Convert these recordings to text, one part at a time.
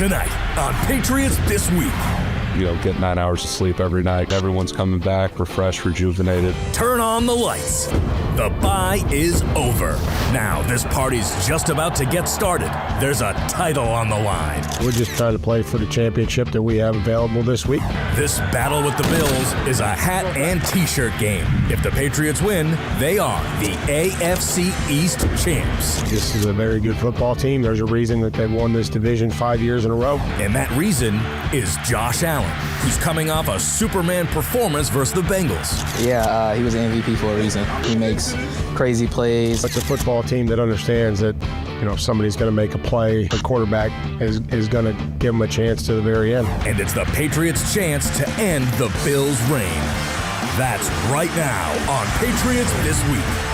tonight on Patriots This Week. Get 9 hours of sleep every night. Everyone's coming back refreshed, rejuvenated. Turn on the lights. The bye is over. Now this party's just about to get started. There's a title on the line. We're just trying to play for the championship that we have available this week. This battle with the Bills is a hat and t-shirt game. If the Patriots win, they are the AFC East champs. This is a very good football team. There's a reason that they've won this division 5 years in a row. And that reason is Josh Allen, who's coming off a Superman performance versus the Bengals. Yeah, he was an MVP for a reason. He makes crazy plays. It's a football team that understands that, if somebody's going to make a play, the quarterback is going to give them a chance to the very end. And it's the Patriots' chance to end the Bills' reign. That's right now on Patriots This Week.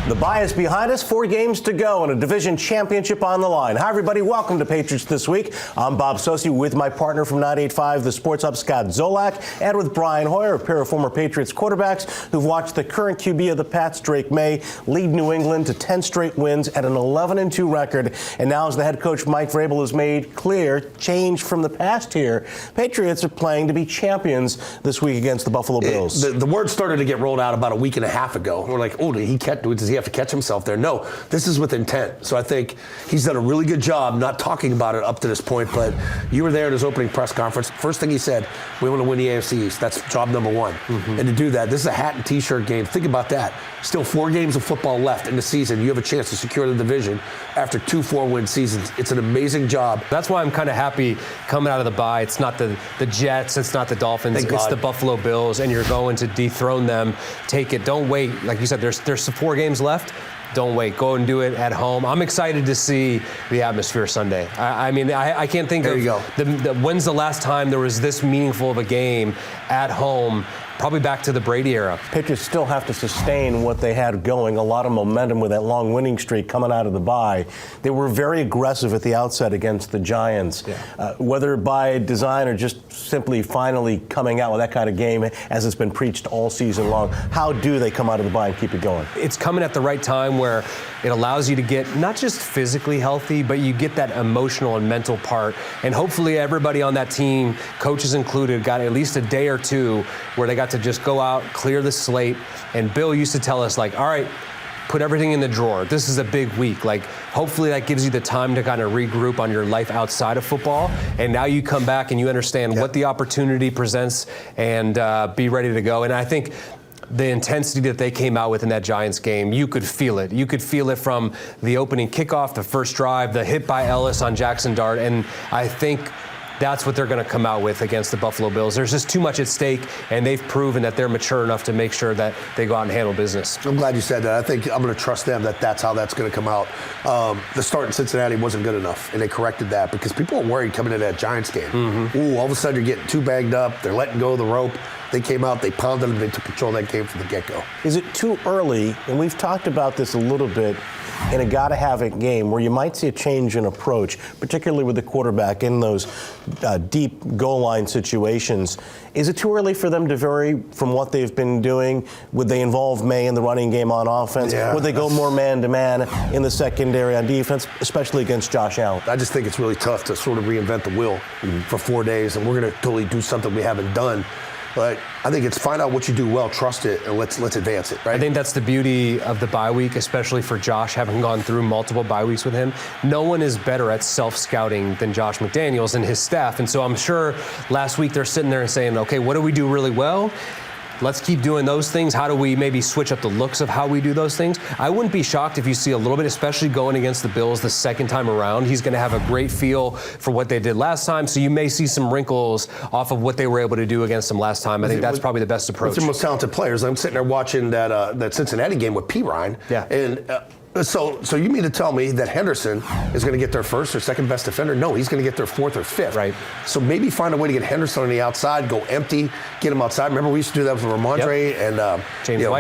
The bye is behind us, 4 games to go, and a division championship on the line. Hi, everybody. Welcome to Patriots This Week. I'm Bob Socci with my partner from 98.5, the Sports Hub, Scott Zolak, and with Brian Hoyer, a pair of former Patriots quarterbacks who've watched the current QB of the Pats, Drake May, lead New England to 10 straight wins at an 11-2 record. And now, as the head coach Mike Vrabel has made clear, change from the past here, Patriots are playing to be champions this week against the Buffalo Bills. The word started to get rolled out about a week and a half ago. We're like, does he have to catch himself there? No, this is with intent. So I think he's done a really good job not talking about it up to this point, but you were there at his opening press conference. First thing he said, we want to win the AFC East. That's job number one. Mm-hmm. And to do that, this is a hat and t-shirt game. Think about that. Still 4 games of football left in the season. You have a chance to secure the division after 2 4-win seasons. It's an amazing job. That's why I'm kind of happy coming out of the bye. It's not the Jets. It's not the Dolphins. It's the Buffalo Bills, and you're going to dethrone them. Take it. Don't wait. Like you said, there's 4 games left. Don't wait. Go and do it at home. I'm excited to see the atmosphere Sunday. I can't think when's the last time there was this meaningful of a game at home. Probably back to the Brady era. Patriots still have to sustain what they had going, a lot of momentum with that long winning streak coming out of the bye. They were very aggressive at the outset against the Giants. Yeah. Whether by design or just simply finally coming out with that kind of game as it's been preached all season long, how do they come out of the bye and keep it going? It's coming at the right time where it allows you to get not just physically healthy, but you get that emotional and mental part. And hopefully everybody on that team, coaches included, got at least a day or two where they got to just go out, clear the slate. And Bill used to tell us, all right, put everything in the drawer. This is a big week. Hopefully that gives you the time to kind of regroup on your life outside of football. And now you come back and you understand what the opportunity presents and be ready to go. And I think the intensity that they came out with in that Giants game, you could feel it. You could feel it from the opening kickoff, the first drive, the hit by Ellis on Jackson Dart. And I think that's what they're going to come out with against the Buffalo Bills. There's just too much at stake, and they've proven that they're mature enough to make sure that they go out and handle business. I'm glad you said that. I think I'm going to trust them that that's how that's going to come out. The start in Cincinnati wasn't good enough, and they corrected that because people were worried coming into that Giants game. Mm-hmm. All of a sudden you're getting too banged up. They're letting go of the rope. They came out, they pounded them, they took control of that game from the get-go. Is it too early, and we've talked about this a little bit, in a gotta-have-it game where you might see a change in approach, particularly with the quarterback in those deep goal line situations. Is it too early for them to vary from what they've been doing? Would they involve May in the running game on offense? Yeah, would they go more man-to-man in the secondary on defense, especially against Josh Allen? I just think it's really tough to sort of reinvent the wheel for 4 days, and we're going to totally do something we haven't done. But I think it's find out what you do well, trust it, and let's advance it, right? I think that's the beauty of the bye week, especially for Josh, having gone through multiple bye weeks with him. No one is better at self-scouting than Josh McDaniels and his staff. And so I'm sure last week they're sitting there and saying, okay, what do we do really well? Let's keep doing those things. How do we maybe switch up the looks of how we do those things? I wouldn't be shocked if you see a little bit, especially going against the Bills the second time around. He's going to have a great feel for what they did last time, so you may see some wrinkles off of what they were able to do against them last time. I think that's probably the best approach. What's their most talented players? I'm sitting there watching that Cincinnati game with P. Ryan. Yeah. And So you mean to tell me that Henderson is going to get their first or second best defender? No, he's going to get their fourth or fifth. Right. So maybe find a way to get Henderson on the outside, go empty, get him outside. Remember we used to do that with Ramondre and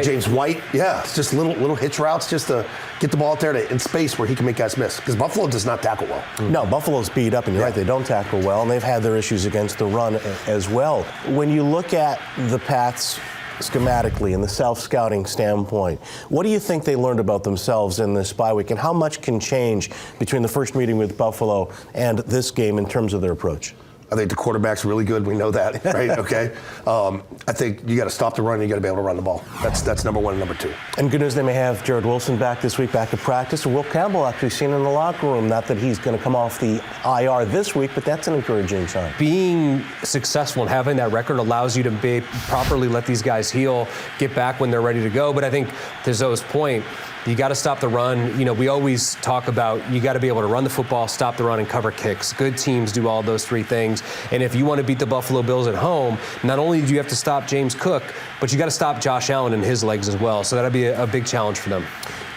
James White. Yeah, it's just little hitch routes just to get the ball out there in space where he can make guys miss. Because Buffalo does not tackle well. No, Buffalo's beat up, and you're right, they don't tackle well, and they've had their issues against the run as well. When you look at the Pats schematically and the self-scouting standpoint, what do you think they learned about themselves in this bye week, and how much can change between the first meeting with Buffalo and this game in terms of their approach? I think the quarterback's really good. We know that, right? Okay. I think you got to stop the run. You got to be able to run the ball. That's number one and number two. And good news, they may have Jared Wilson back this week, back to practice. Will Campbell actually seen in the locker room. Not that he's going to come off the IR this week, but that's an encouraging sign. Being successful and having that record allows you to properly let these guys heal, get back when they're ready to go. But I think to Zoe's point, you got to stop the run. You know, we always talk about you got to be able to run the football, stop the run, and cover kicks. Good teams do all those three things. And if you want to beat the Buffalo Bills at home, not only do you have to stop James Cook, but you got to stop Josh Allen and his legs as well. So that'll be a big challenge for them.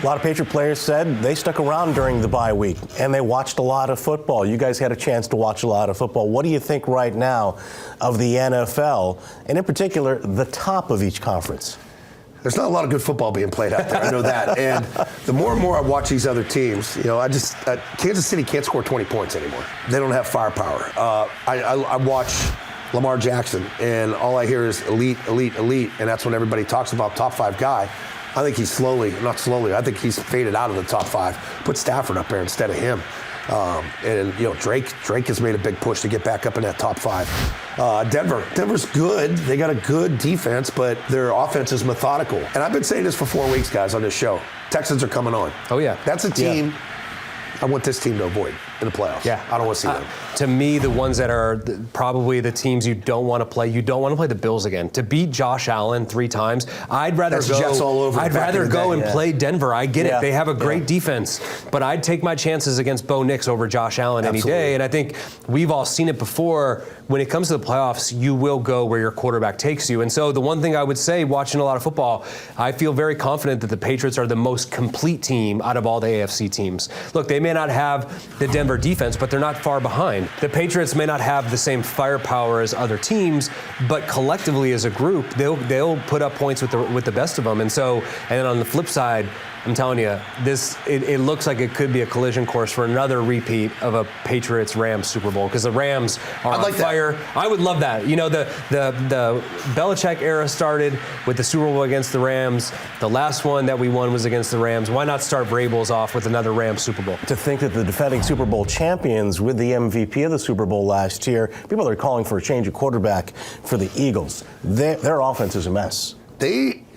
A lot of Patriot players said they stuck around during the bye week and they watched a lot of football. You guys had a chance to watch a lot of football. What do you think right now of the NFL, and in particular, the top of each conference? There's not a lot of good football being played out there. I know that. And the more and more I watch these other teams, you know, Kansas City can't score 20 points anymore. They don't have firepower. I watch Lamar Jackson, and all I hear is elite, elite, elite, and that's when everybody talks about top five guy. I think he's I think he's faded out of the top five. Put Stafford up there instead of him. And you know, Drake has made a big push to get back up in that top five. Denver's good. They got a good defense, but their offense is methodical. And I've been saying this for 4 weeks, guys, on this show. Texans are coming on. Oh yeah, that's a team. Yeah. I want this team to avoid in the playoffs. Yeah. I don't want to see them. To me, the ones that are probably the teams you don't want to play the Bills again. To beat Josh Allen 3 times, I'd rather There's Jets all over I'd rather go and play Denver. I get it. They have a great defense. But I'd take my chances against Bo Nix over Josh Allen any day. And I think we've all seen it before. When it comes to the playoffs, you will go where your quarterback takes you. And so the one thing I would say, watching a lot of football, I feel very confident that the Patriots are the most complete team out of all the AFC teams. Look, they may not have the Denver defense, but they're not far behind. The Patriots may not have the same firepower as other teams, but collectively as a group, they'll put up points with the best of them. And then on the flip side, I'm telling you, it looks like it could be a collision course for another repeat of a Patriots-Rams Super Bowl, because the Rams are on fire. I would love that. You know, the Belichick era started with the Super Bowl against the Rams. The last one that we won was against the Rams. Why not start Vrabel's off with another Rams Super Bowl? To think that the defending Super Bowl champions with the MVP of the Super Bowl last year, people are calling for a change of quarterback for the Eagles. Their offense is a mess.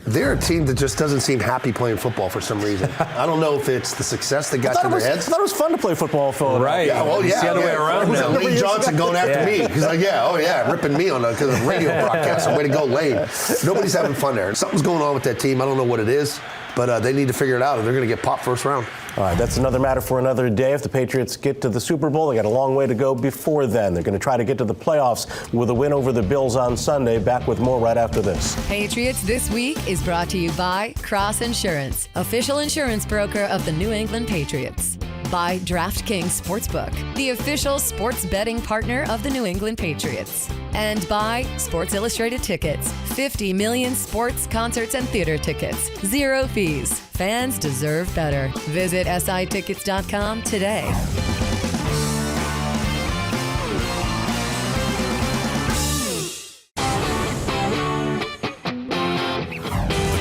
They're a team that just doesn't seem happy playing football for some reason. I don't know if it's the success that got to their heads. I thought it was fun to play football for right. Yeah, well, yeah. It's the other way around. Lee Johnson going after me. He's like, ripping me on because of radio broadcast. Way to go, Lane. Nobody's having fun there. Something's going on with that team. I don't know what it is, but they need to figure it out, or they're going to get popped first round. All right, that's another matter for another day. If the Patriots get to the Super Bowl, they got a long way to go before then. They're going to try to get to the playoffs with a win over the Bills on Sunday. Back with more right after this. Patriots This Week is brought to you by Cross Insurance, official insurance broker of the New England Patriots. By DraftKings Sportsbook, the official sports betting partner of the New England Patriots. And by Sports Illustrated Tickets, 50 million sports, concerts, and theater tickets. 0 fees. Fans deserve better. Visit SITickets.com today.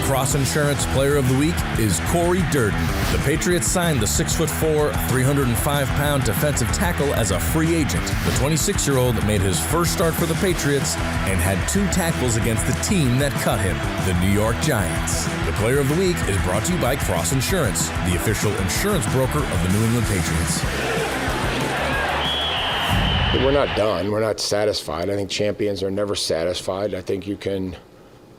Cross Insurance Player of the Week is Corey Durden. The Patriots signed the 6'4", 305-pound defensive tackle as a free agent. The 26-year-old made his first start for the Patriots and had 2 tackles against the team that cut him, the New York Giants. The Player of the Week is brought to you by Cross Insurance, the official insurance broker of the New England Patriots. We're not done. We're not satisfied. I think champions are never satisfied. I think you can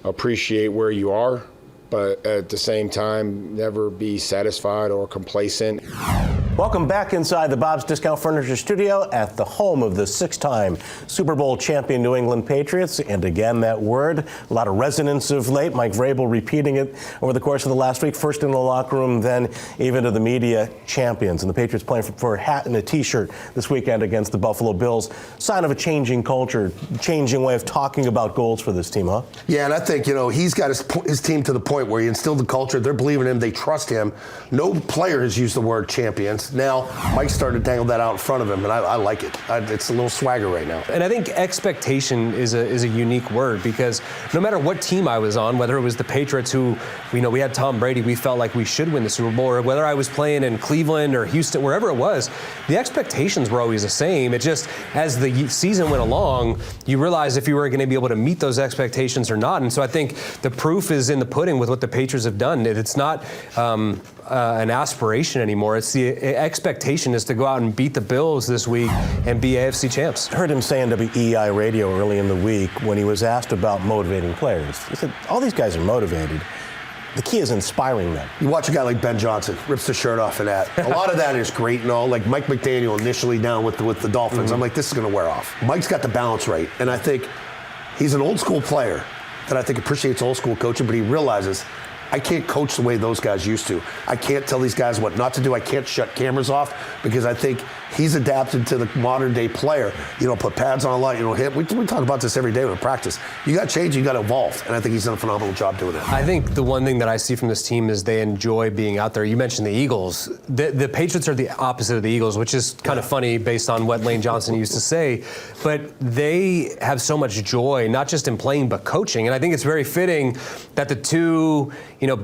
appreciate where you are, but at the same time, never be satisfied or complacent. Welcome back inside the Bob's Discount Furniture Studio at the home of the 6-time Super Bowl champion New England Patriots. And again, that word, a lot of resonance of late. Mike Vrabel repeating it over the course of the last week, first in the locker room, then even to the media, champions. And the Patriots playing for a hat and a T-shirt this weekend against the Buffalo Bills. Sign of a changing culture, changing way of talking about goals for this team, huh? Yeah, and I think, he's got his team to the point where he instilled the culture. They're believing in him. They trust him. No player has used the word champions. Mike's. Now, Mike started to dangle that out in front of him, and I like it. It's a little swagger right now. And I think expectation is a unique word, because no matter what team I was on, whether it was the Patriots, who we had Tom Brady, we felt like we should win the Super Bowl, or whether I was playing in Cleveland or Houston, wherever it was, the expectations were always the same. It just, as the season went along, you realized if you were going to be able to meet those expectations or not. And so I think the proof is in the pudding with what the Patriots have done. It's not an aspiration anymore. It's the expectation is to go out and beat the Bills this week and be AFC champs. I heard him say on WEI radio early in the week when he was asked about motivating players. He said, all these guys are motivated. The key is inspiring them. You watch a guy like Ben Johnson, rips the shirt off of that. A lot of that is great and all. Like Mike McDaniel initially down with the Dolphins. Mm-hmm. I'm like, this is going to wear off. Mike's got the balance right. And I think he's an old school player that I think appreciates old school coaching, but he realizes I can't coach the way those guys used to. I can't tell these guys what not to do. I can't shut cameras off, because I think he's adapted to the modern day player. You don't put pads on a lot, you don't hit. We talk about this every day in practice. You got to change, you got to evolve. And I think he's done a phenomenal job doing it. I think the one thing that I see from this team is they enjoy being out there. You mentioned the Eagles. The Patriots are the opposite of the Eagles, which is kind of funny based on what Lane Johnson used to say. But they have so much joy, not just in playing, but coaching. And I think it's very fitting that the two,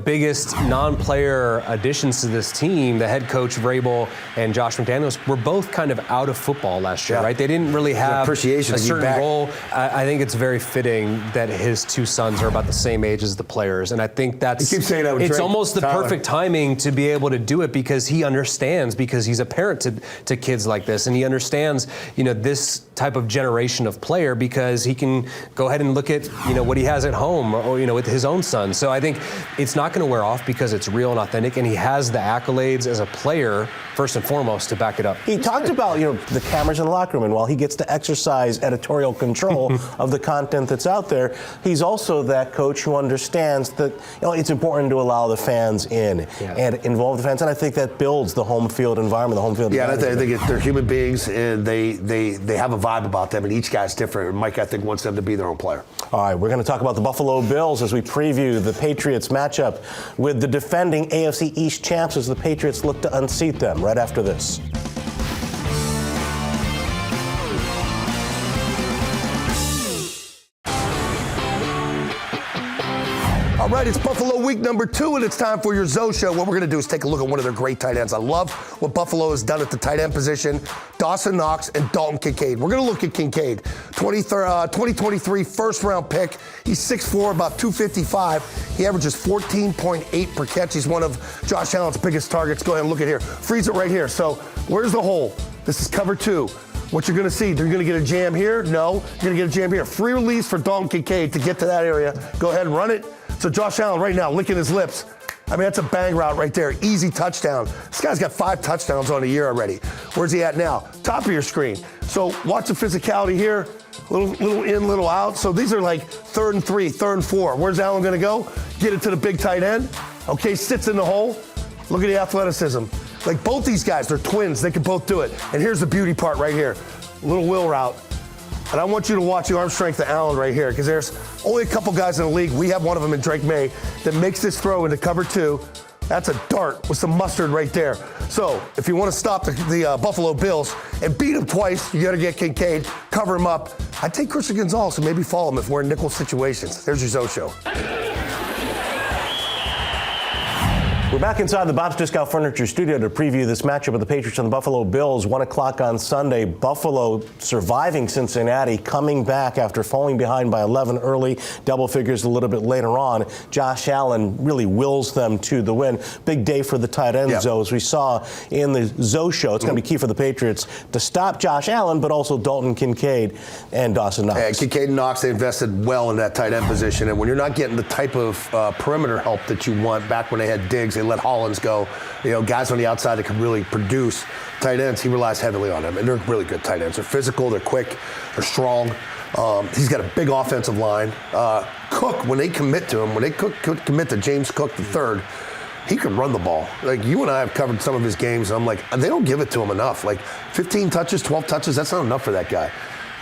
biggest non-player additions to this team, the head coach Vrabel and Josh McDaniels, were both kind of out of football last year, right? They didn't really have a certain role. I think it's very fitting that his two sons are about the same age as the players, and I think that's it's almost the perfect timing to be able to do it, because he understands, because he's a parent to kids like this, and he understands this type of generation of player, because he can go ahead and look at what he has at home, or with his own son. So I think it's not going to wear off, because it's real and authentic, and he has the accolades as a player first and foremost to back it up. He talked about the cameras in the locker room, and while he gets to exercise editorial control of the content that's out there, he's also that coach who understands that it's important to allow the fans in and involve the fans, and I think that builds the home field environment, the home field. Yeah, and I think they're human beings, and they have a vibe about them, and each guy's different. And Mike, I think, wants them to be their own player. All right, we're going to talk about the Buffalo Bills as we preview the Patriots matchup with the defending AFC East champs as the Patriots look to unseat them right after this. All right, it's Buffalo week number 2, and it's time for your Zoe Show. What we're going to do is take a look at one of their great tight ends. I love what Buffalo has done at the tight end position. Dawson Knox and Dalton Kincaid. We're going to look at Kincaid, 2023 first-round pick. He's 6'4", about 255. He averages 14.8 per catch. He's one of Josh Allen's biggest targets. Go ahead and look at here. Freeze it right here. So where's the hole? This is cover 2. What you're going to see, you're going to get a jam here? No. You're going to get a jam here. Free release for Dalton Kincaid to get to that area. Go ahead and run it. So Josh Allen right now licking his lips. I mean, that's a bang route right there. Easy touchdown. This guy's got 5 touchdowns on a year already. Where's he at now? Top of your screen. So watch the physicality here. Little in, little out. So these are like 3rd and 3, 3rd and 4. Where's Allen going to go? Get it to the big tight end. Okay, sits in the hole. Look at the athleticism. Like both these guys, they're twins. They can both do it. And here's the beauty part right here. Little wheel route. And I want you to watch the arm strength of Allen right here, because there's only a couple guys in the league. We have one of them in Drake May that makes this throw into cover 2. That's a dart with some mustard right there. So if you want to stop the Buffalo Bills and beat them twice, you got to get Kincaid, cover him up. I'd take Christian Gonzalez and maybe follow him if we're in nickel situations. There's your Zoe Show. We're back inside the Bob's Discount Furniture studio to preview this matchup of the Patriots and the Buffalo Bills, 1 o'clock on Sunday. Buffalo surviving Cincinnati, coming back after falling behind by 11 early, double figures a little bit later on. Josh Allen really wills them to the win. Big day for the tight ends, though, as we saw in the Zoe Show. It's going to be key for the Patriots to stop Josh Allen, but also Dalton Kincaid and Dawson Knox. Yeah, Kincaid and Knox, they invested well in that tight end position, and when you're not getting the type of perimeter help that you want, back when they had Diggs, they let Hollins go. Guys on the outside that can really produce tight ends, he relies heavily on them. And they're really good tight ends. They're physical, they're quick, they're strong. He's got a big offensive line. Cook, when they commit to him, when they commit to James Cook III, he can run the ball. Like, you and I have covered some of his games, and I'm like, they don't give it to him enough. Like, 15 touches, 12 touches, that's not enough for that guy.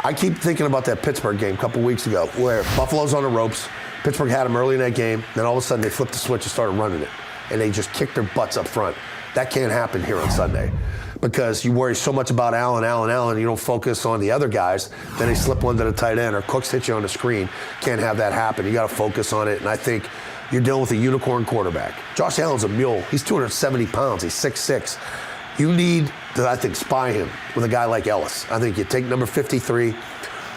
I keep thinking about that Pittsburgh game a couple weeks ago where Buffalo's on the ropes. Pittsburgh had him early in that game. Then all of a sudden they flipped the switch and started running it. And they just kicked their butts up front. That can't happen here on Sunday because you worry so much about Allen, you don't focus on the other guys, then they slip one to the tight end or Cooks hit you on the screen. Can't have that happen. You got to focus on it, and I think you're dealing with a unicorn quarterback. Josh Allen's a mule. He's 270 pounds. He's 6'6". You need to, I think, spy him with a guy like Ellis. I think you take number 53,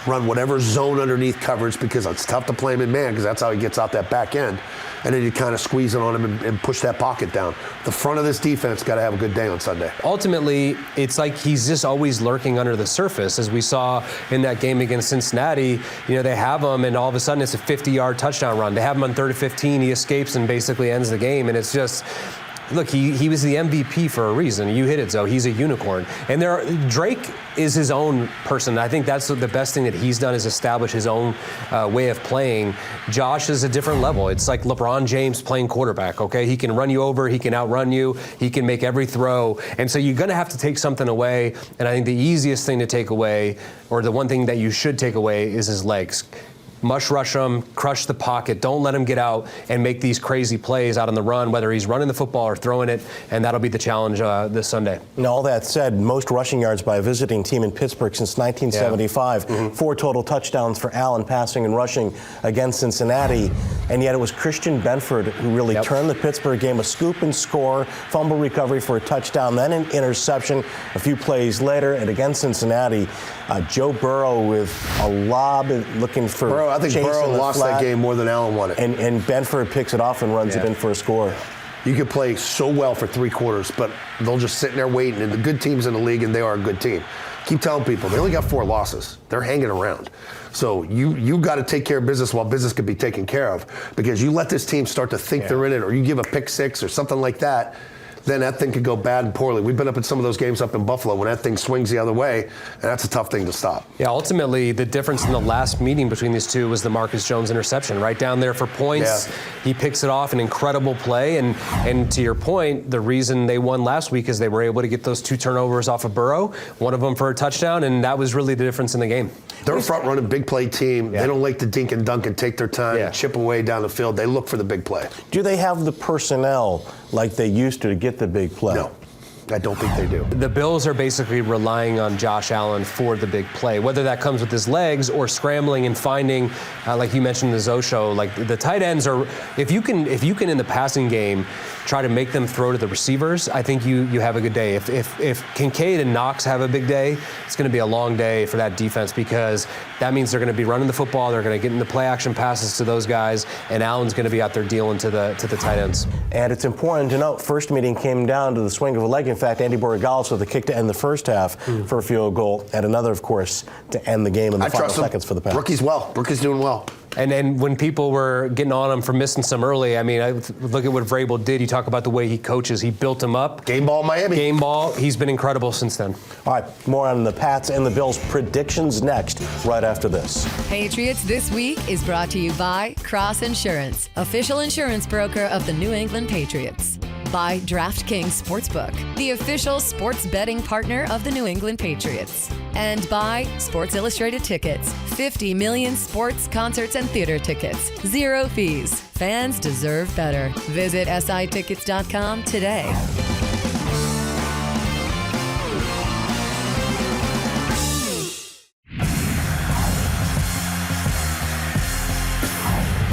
run whatever zone underneath coverage because it's tough to play him in man because that's how he gets out that back end. And then you kind of squeeze it on him and push that pocket down. The front of this defense got to have a good day on Sunday. Ultimately, it's like he's just always lurking under the surface. As we saw in that game against Cincinnati, they have him, and all of a sudden it's a 50-yard touchdown run. They have him on 3rd and 15. He escapes and basically ends the game, and it's just... Look, he was the MVP for a reason. You hit it, Zoe. He's a unicorn. And Drake is his own person. I think that's the best thing that he's done is establish his own way of playing. Josh is a different level. It's like LeBron James playing quarterback, okay? He can run you over. He can outrun you. He can make every throw. And so you're going to have to take something away. And I think the easiest thing to take away, or the one thing that you should take away, is his legs. Mush rush him, crush the pocket, don't let him get out and make these crazy plays out on the run, whether he's running the football or throwing it, and that'll be the challenge this Sunday. Now, all that said, most rushing yards by a visiting team in Pittsburgh since 1975. Yeah. 4 total touchdowns for Allen passing and rushing against Cincinnati, and yet it was Christian Benford who really turned the Pittsburgh game, a scoop and score, fumble recovery for a touchdown, then an interception a few plays later, and against Cincinnati, Joe Burrow with a lob looking for I think Burrow lost that game more than Allen won it. And Benford picks it off and runs it in for a score. You could play so well for 3 quarters, but they'll just sit there waiting. And the good teams in the league, and they are a good team. Keep telling people, they only got 4 losses. They're hanging around. So you got to take care of business while business could be taken care of. Because you let this team start to think they're in it, or you give a pick 6 or something like that, then that thing could go bad and poorly. We've been up in some of those games up in Buffalo when that thing swings the other way, and that's a tough thing to stop. Yeah, ultimately, the difference in the last meeting between these two was the Marcus Jones interception. Right down there for points. Yeah. He picks it off, an incredible play. And to your point, the reason they won last week is they were able to get those 2 turnovers off of Burrow, one of them for a touchdown, and that was really the difference in the game. They're a front-running big play team. Yeah. They don't like to dink and dunk and take their time and chip away down the field. They look for the big play. Do they have the personnel like they used to get the big play? No. I don't think they do. The Bills are basically relying on Josh Allen for the big play, whether that comes with his legs or scrambling and finding, like you mentioned in the Zoe show, like the tight ends are, if you can in the passing game try to make them throw to the receivers, I think you have a good day. If Kincaid and Knox have a big day, it's going to be a long day for that defense because that means they're going to be running the football, they're going to get into play action passes to those guys, and Allen's going to be out there dealing to the tight ends. And it's important to note, first meeting came down to the swing of a leg. In fact, Andy Borregales with a kick to end the first half for a field goal, and another, of course, to end the game in the final seconds for the Pats. Rookie's doing well. And then when people were getting on him for missing some early, I mean, look at what Vrabel did. You talk about the way he coaches. He built him up. Game ball Miami. Game ball. He's been incredible since then. All right, more on the Pats and the Bills predictions next, right after this. Patriots This Week is brought to you by Cross Insurance, official insurance broker of the New England Patriots. By DraftKings Sportsbook, the official sports betting partner of the New England Patriots. And by Sports Illustrated Tickets, 50 million sports, concerts, and theater tickets. 0 fees. Fans deserve better. Visit sitickets.com today.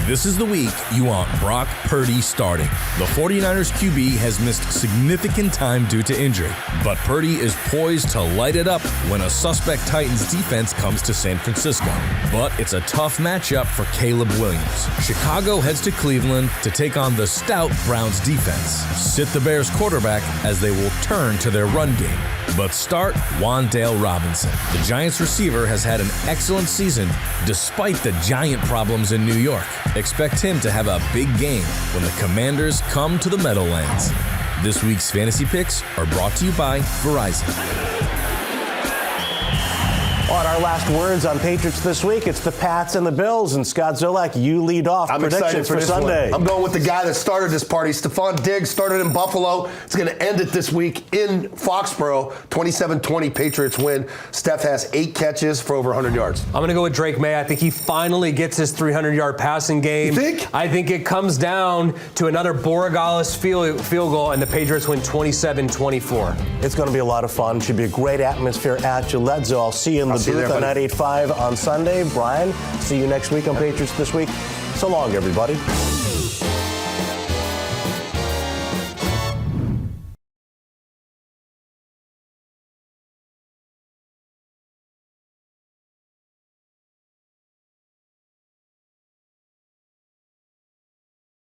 This is the week you want Brock Purdy starting. The 49ers QB has missed significant time due to injury, but Purdy is poised to light it up when a suspect Titans defense comes to San Francisco. But it's a tough matchup for Caleb Williams. Chicago heads to Cleveland to take on the stout Browns defense. Sit the Bears quarterback as they will turn to their run game. But start Wan'Dale Robinson. The Giants receiver has had an excellent season despite the Giant problems in New York. Expect him to have a big game when the Commanders come to the Meadowlands. This week's fantasy picks are brought to you by Verizon. On our last words on Patriots this week, it's the Pats and the Bills. And Scott Zolak, you lead off. I'm excited for this Sunday. one. I'm going with the guy that started this party. Stephon Diggs started in Buffalo. It's going to end it this week in Foxborough. 27-20 Patriots win. Steph has 8 catches for over 100 yards. I'm going to go with Drake May. I think he finally gets his 300-yard passing game. You think? I think it comes down to another Borregales field goal, and the Patriots win 27-24. It's going to be a lot of fun. Should be a great atmosphere at Gillette. So I'll see you in the booth on 98.5 on Sunday. Brian, see you next week on Patriots This Week. So long, everybody.